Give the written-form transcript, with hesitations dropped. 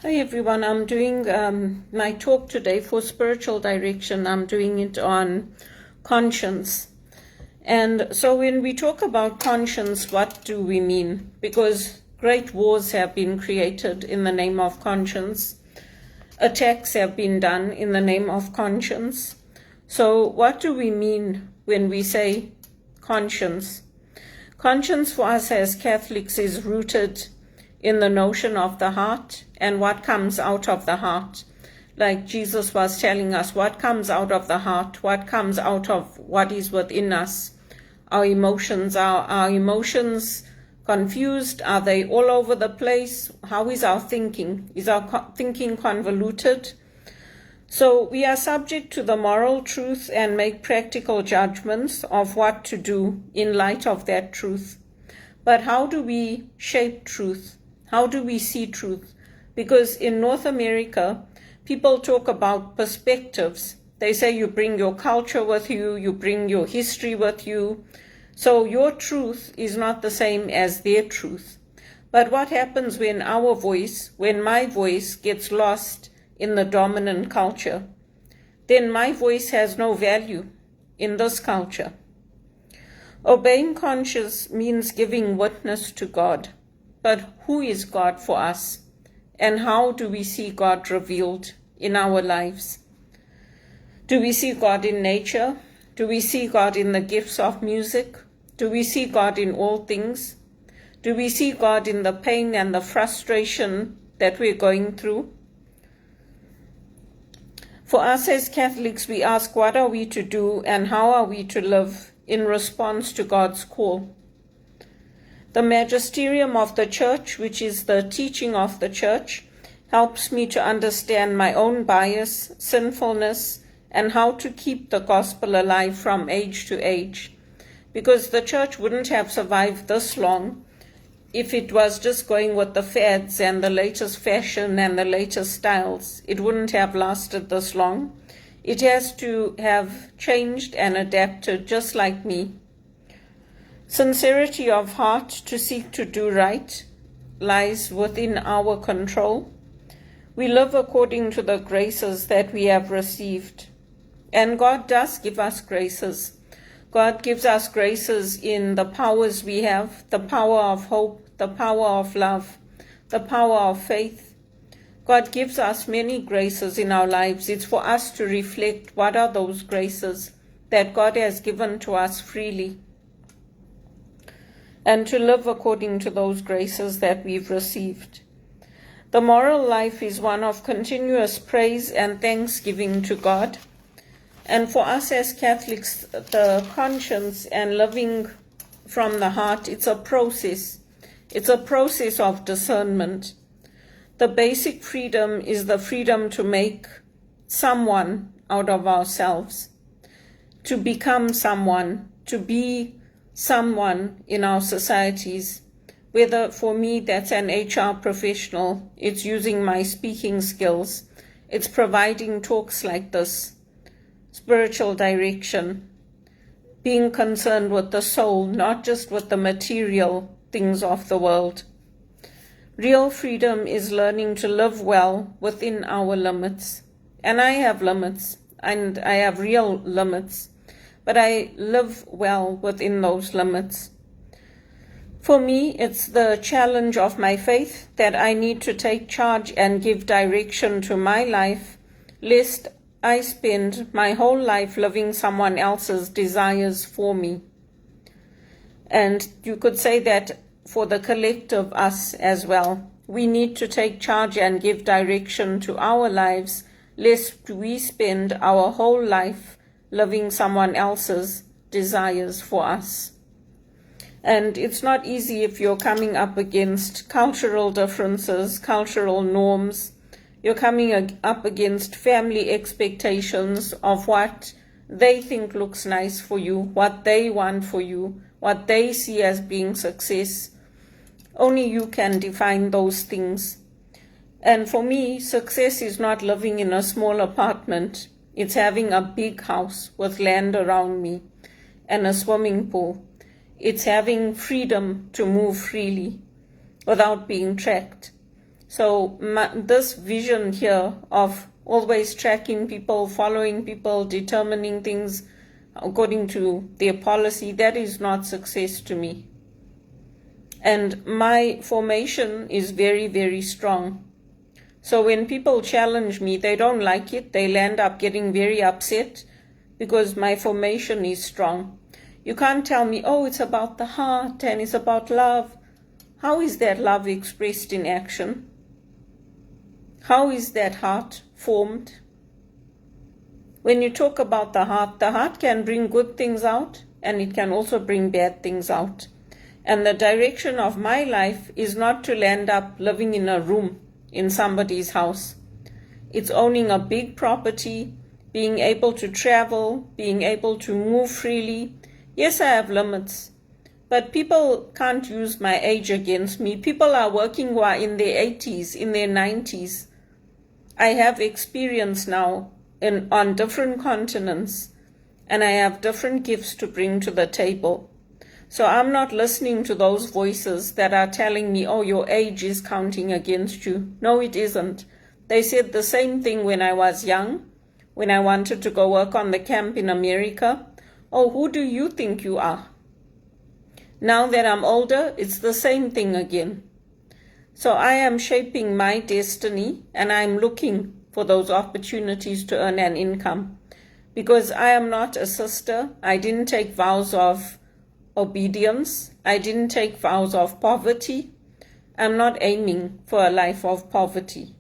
Hi everyone, I'm doing my talk today for spiritual direction. I'm doing it on conscience. And so when we talk about conscience, what do we mean? Because great wars have been created in the name of conscience. Attacks have been done in the name of conscience. So what do we mean when we say conscience? Conscience for us as Catholics is rooted in the notion of the heart and what comes out of the heart. Like Jesus was telling us, what comes out of the heart, what comes out of what is within us. Our emotions, are our emotions confused? Are they all over the place? How is our thinking? Is our thinking convoluted? So we are subject to the moral truth and make practical judgments of what to do in light of that truth. But how do we shape truth? How do we see truth? Because in North America, people talk about perspectives. They say you bring your culture with you, you bring your history with you. So your truth is not the same as their truth. But what happens when our voice, when my voice gets lost in the dominant culture? Then my voice has no value in this culture. Obeying conscience means giving witness to God. But who is God for us? And how do we see God revealed in our lives? Do we see God in nature? Do we see God in the gifts of music? Do we see God in all things? Do we see God in the pain and the frustration that we're going through? For us as Catholics, we ask, what are we to do and how are we to live in response to God's call? The magisterium of the Church, which is the teaching of the Church, helps me to understand my own bias, sinfulness, and how to keep the gospel alive from age to age. Because the Church wouldn't have survived this long if it was just going with the fads and the latest fashion and the latest styles. It wouldn't have lasted this long. It has to have changed and adapted just like me. Sincerity of heart to seek to do right lies within our control. We live according to the graces that we have received. And God does give us graces. God gives us graces in the powers we have, the power of hope, the power of love, the power of faith. God gives us many graces in our lives. It's for us to reflect what are those graces that God has given to us freely, and to live according to those graces that we've received. The moral life is one of continuous praise and thanksgiving to God. And for us as Catholics, the conscience and living from the heart, it's a process. It's a process of discernment. The basic freedom is the freedom to make someone out of ourselves, to become someone, to be someone in our societies. Whether for me that's an HR professional, it's using my speaking skills, it's providing talks like this, spiritual direction, being concerned with the soul, not just with the material things of the world. Real freedom is learning to live well within our limits. And I have limits, and I have real limits, but I live well within those limits. For me, it's the challenge of my faith that I need to take charge and give direction to my life, lest I spend my whole life living someone else's desires for me. And you could say that for the collective us as well. We need to take charge and give direction to our lives, lest we spend our whole life living someone else's desires for us. And it's not easy if you're coming up against cultural differences, cultural norms. You're coming up against family expectations of what they think looks nice for you, what they want for you, what they see as being success. Only you can define those things. And for me, success is not living in a small apartment. It's having a big house with land around me and a swimming pool. It's having freedom to move freely without being tracked. So this vision here of always tracking people, following people, determining things according to their policy, that is not success to me. And my formation is very, very strong. So when people challenge me, they don't like it. They'll end up getting very upset because my formation is strong. You can't tell me, oh, it's about the heart and it's about love. How is that love expressed in action? How is that heart formed? When you talk about the heart can bring good things out and it can also bring bad things out. And the direction of my life is not to land up living in a room in somebody's house. It's owning a big property, being able to travel, being able to move freely. Yes, I have limits, but people can't use my age against me. People are working who are in their 80s, in their 90s. I have experience now on different continents, and I have different gifts to bring to the table. So I'm not listening to those voices that are telling me, oh, your age is counting against you. No, it isn't. They said the same thing when I was young, when I wanted to go work on the camp in America. Oh, who do you think you are? Now that I'm older, it's the same thing again. So I am shaping my destiny, and I'm looking for those opportunities to earn an income. Because I am not a sister. I didn't take vows of obedience. I didn't take vows of poverty. I'm not aiming for a life of poverty.